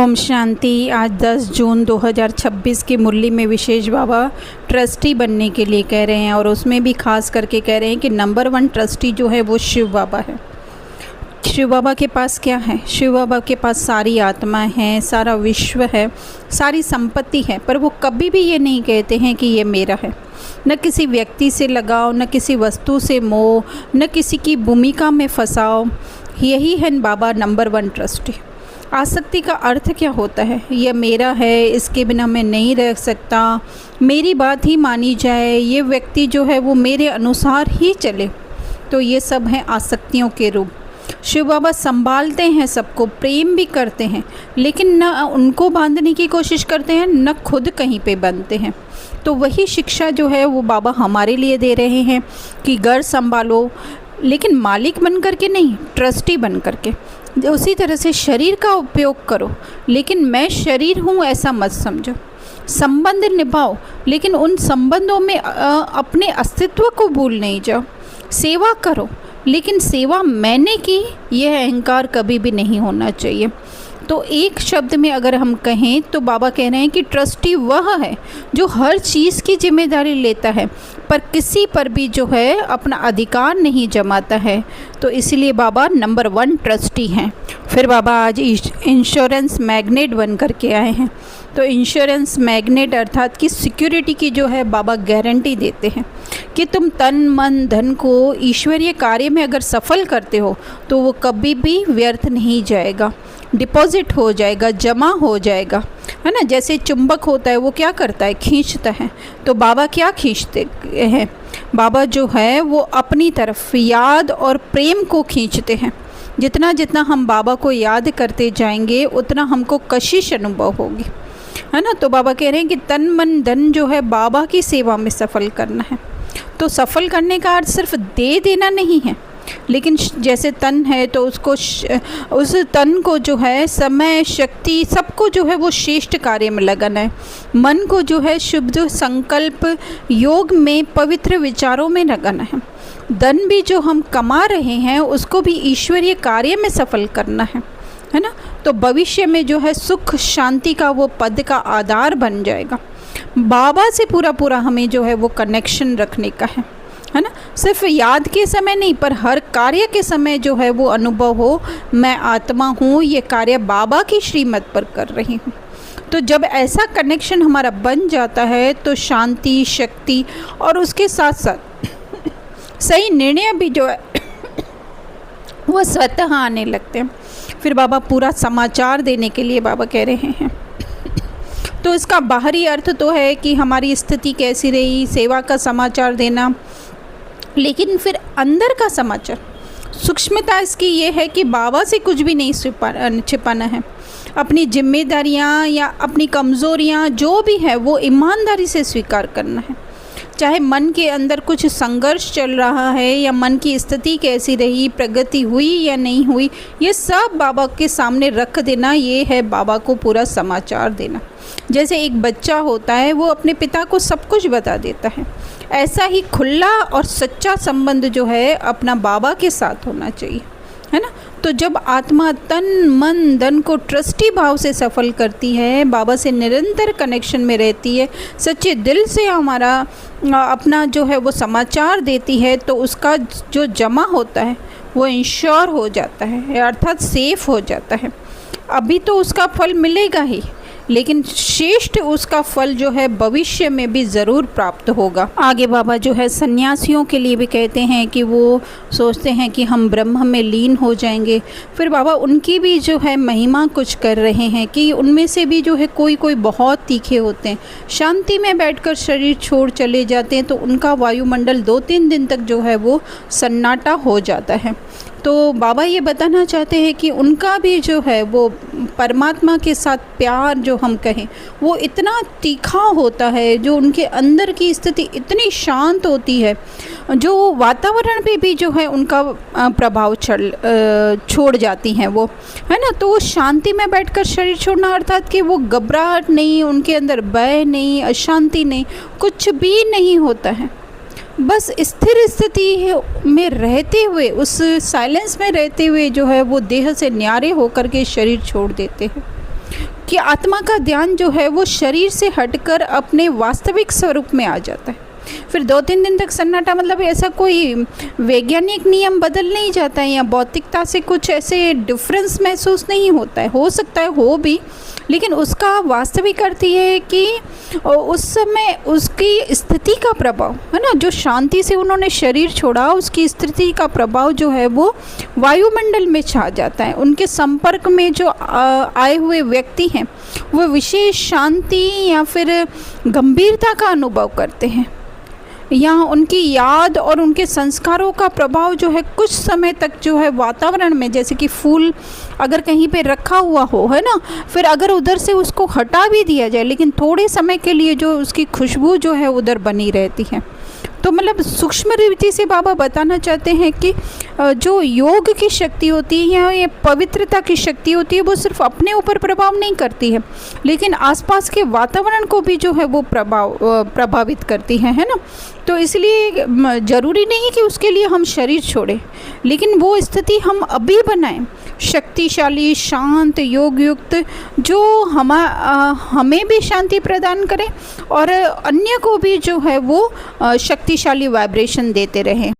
ओम शांति। आज 10 जून 2026 की मुरली में विशेष बाबा ट्रस्टी बनने के लिए कह रहे हैं और उसमें भी खास करके कह रहे हैं कि नंबर 1 ट्रस्टी जो है वो शिव बाबा है। शिव बाबा के पास क्या है? शिव बाबा के पास सारी आत्मा है, सारा विश्व है, सारी संपत्ति है, पर वो कभी भी ये नहीं कहते हैं कि ये मेरा है। न किसी व्यक्ति से लगाओ, न किसी वस्तु से मोह, न किसी की भूमिका में फंसाओ। यही है बाबा नंबर 1 ट्रस्टी। आसक्ति का अर्थ क्या होता है? यह मेरा है, इसके बिना मैं नहीं रह सकता, मेरी बात ही मानी जाए, ये व्यक्ति जो है वो मेरे अनुसार ही चले। तो ये सब हैं आसक्तियों के रूप। शिव बाबा संभालते हैं सबको, प्रेम भी करते हैं, लेकिन न उनको बांधने की कोशिश करते हैं, न खुद कहीं पे बंधते हैं। तो वही शिक्षा जो है वो बाबा हमारे लिए दे रहे हैं कि घर संभालो, लेकिन मालिक बन करके नहीं, ट्रस्टी बन करके। उसी तरह से शरीर का उपयोग करो, लेकिन मैं शरीर हूँ ऐसा मत समझो। संबंध निभाओ, लेकिन उन संबंधों में अपने अस्तित्व को भूल नहीं जाओ। सेवा करो, लेकिन सेवा मैंने की यह अहंकार कभी भी नहीं होना चाहिए। तो एक शब्द में अगर हम कहें तो बाबा कह रहे हैं कि ट्रस्टी वह है जो हर चीज़ की जिम्मेदारी लेता है, पर किसी पर भी जो है अपना अधिकार नहीं जमाता है। तो इसलिए बाबा नंबर 1 ट्रस्टी हैं। फिर बाबा आज इंश्योरेंस मैग्नेट बन करके आए हैं। तो इंश्योरेंस मैग्नेट अर्थात कि सिक्योरिटी की जो है बाबा गारंटी देते हैं कि तुम तन मन धन को ईश्वरीय कार्य में अगर सफल करते हो तो वो कभी भी व्यर्थ नहीं जाएगा, डिपॉजिट हो जाएगा, जमा हो जाएगा, है ना। जैसे चुंबक होता है वो क्या करता है? खींचता है। तो बाबा क्या खींचते हैं? बाबा जो है वो अपनी तरफ याद और प्रेम को खींचते हैं। जितना जितना हम बाबा को याद करते जाएंगे उतना हमको कशिश अनुभव होगी, है ना। तो बाबा कह रहे हैं कि तन मन धन जो है बाबा की सेवा में सफल करना है। तो सफल करने का अर्थ सिर्फ दे देना नहीं है, लेकिन जैसे तन है तो उसको उस तन को जो है समय शक्ति सबको जो है वो श्रेष्ठ कार्य में लगाना है। मन को जो है शुभ संकल्प योग में पवित्र विचारों में लगाना है। धन भी जो हम कमा रहे हैं उसको भी ईश्वरीय कार्य में सफल करना है ना। तो भविष्य में जो है सुख शांति का वो पद का आधार बन जाएगा। बाबा से पूरा हमें जो है वो कनेक्शन रखने का है ना। सिर्फ याद के समय नहीं, पर हर कार्य के समय जो है वो अनुभव हो, मैं आत्मा हूँ, ये कार्य बाबा की श्रीमत पर कर रही हूँ। तो जब ऐसा कनेक्शन हमारा बन जाता है तो शांति शक्ति और उसके साथ साथ सही निर्णय भी जो है वो स्वतः आने लगते हैं। फिर बाबा पूरा समाचार देने के लिए बाबा कह रहे हैं। तो इसका बाहरी अर्थ तो है कि हमारी स्थिति कैसी रही, सेवा का समाचार देना, लेकिन फिर अंदर का समाचार, सूक्ष्मता इसकी ये है कि बाबा से कुछ भी नहीं छिपाना है। अपनी जिम्मेदारियाँ या अपनी कमज़ोरियाँ जो भी है वो ईमानदारी से स्वीकार करना है। चाहे मन के अंदर कुछ संघर्ष चल रहा है या मन की स्थिति कैसी रही, प्रगति हुई या नहीं हुई, ये सब बाबा के सामने रख देना, ये है बाबा को पूरा समाचार देना। जैसे एक बच्चा होता है वो अपने पिता को सब कुछ बता देता है, ऐसा ही खुला और सच्चा संबंध जो है अपना बाबा के साथ होना चाहिए, है ना। तो जब आत्मा तन मन धन को ट्रस्टी भाव से सफल करती है, बाबा से निरंतर कनेक्शन में रहती है, सच्चे दिल से हमारा अपना जो है वो समाचार देती है, तो उसका जो जमा होता है वो इंश्योर हो जाता है, अर्थात सेफ हो जाता है। अभी तो उसका फल मिलेगा ही, लेकिन श्रेष्ठ उसका फल जो है भविष्य में भी ज़रूर प्राप्त होगा। आगे बाबा जो है सन्यासियों के लिए भी कहते हैं कि वो सोचते हैं कि हम ब्रह्म में लीन हो जाएंगे। फिर बाबा उनकी भी जो है महिमा कुछ कर रहे हैं कि उनमें से भी जो है कोई बहुत तीखे होते हैं, शांति में बैठकर शरीर छोड़ चले जाते हैं, तो उनका वायुमंडल 2-3 दिन तक जो है वो सन्नाटा हो जाता है। तो बाबा ये बताना चाहते हैं कि उनका भी जो है वो परमात्मा के साथ प्यार जो हम कहें वो इतना तीखा होता है, जो उनके अंदर की स्थिति इतनी शांत होती है, जो वातावरण पे भी जो है उनका प्रभाव छोड़ जाती हैं वो, है ना। तो वो शांति में बैठकर शरीर छोड़ना अर्थात कि वो घबराहट नहीं, उनके अंदर भय नहीं, अशांति नहीं, कुछ भी नहीं होता है। बस स्थिर स्थिति में रहते हुए, उस साइलेंस में रहते हुए जो है वो देह से न्यारे होकर के शरीर छोड़ देते हैं। कि आत्मा का ध्यान जो है वो शरीर से हटकर अपने वास्तविक स्वरूप में आ जाता है। फिर 2-3 दिन तक सन्नाटा, मतलब ऐसा कोई वैज्ञानिक नियम बदल नहीं जाता है या भौतिकता से कुछ ऐसे डिफरेंस महसूस नहीं होता है। हो सकता है हो भी, लेकिन उसका वास्तविक अर्थ ये है कि उस समय उसकी स्थिति का प्रभाव है ना, जो शांति से उन्होंने शरीर छोड़ा, उसकी स्थिति का प्रभाव जो है वो वायुमंडल में छा जाता है। उनके संपर्क में जो आए हुए व्यक्ति हैं वो विशेष शांति या फिर गंभीरता का अनुभव करते हैं, या उनकी याद और उनके संस्कारों का प्रभाव जो है कुछ समय तक जो है वातावरण में, जैसे कि फूल अगर कहीं पे रखा हुआ हो है ना, फिर अगर उधर से उसको हटा भी दिया जाए लेकिन थोड़े समय के लिए जो उसकी खुशबू जो है उधर बनी रहती है। तो मतलब सूक्ष्म रीति से बाबा बताना चाहते हैं कि जो योग की शक्ति होती है या ये पवित्रता की शक्ति होती है वो सिर्फ अपने ऊपर प्रभाव नहीं करती है, लेकिन आसपास के वातावरण को भी जो है वो प्रभावित करती है ना। तो इसलिए ज़रूरी नहीं कि उसके लिए हम शरीर छोड़ें, लेकिन वो स्थिति हम अभी बनाएं, शक्तिशाली, शांत, योग युक्त, जो हमें भी शांति प्रदान करे और अन्य को भी जो है वो शक्तिशाली वाइब्रेशन देते रहें।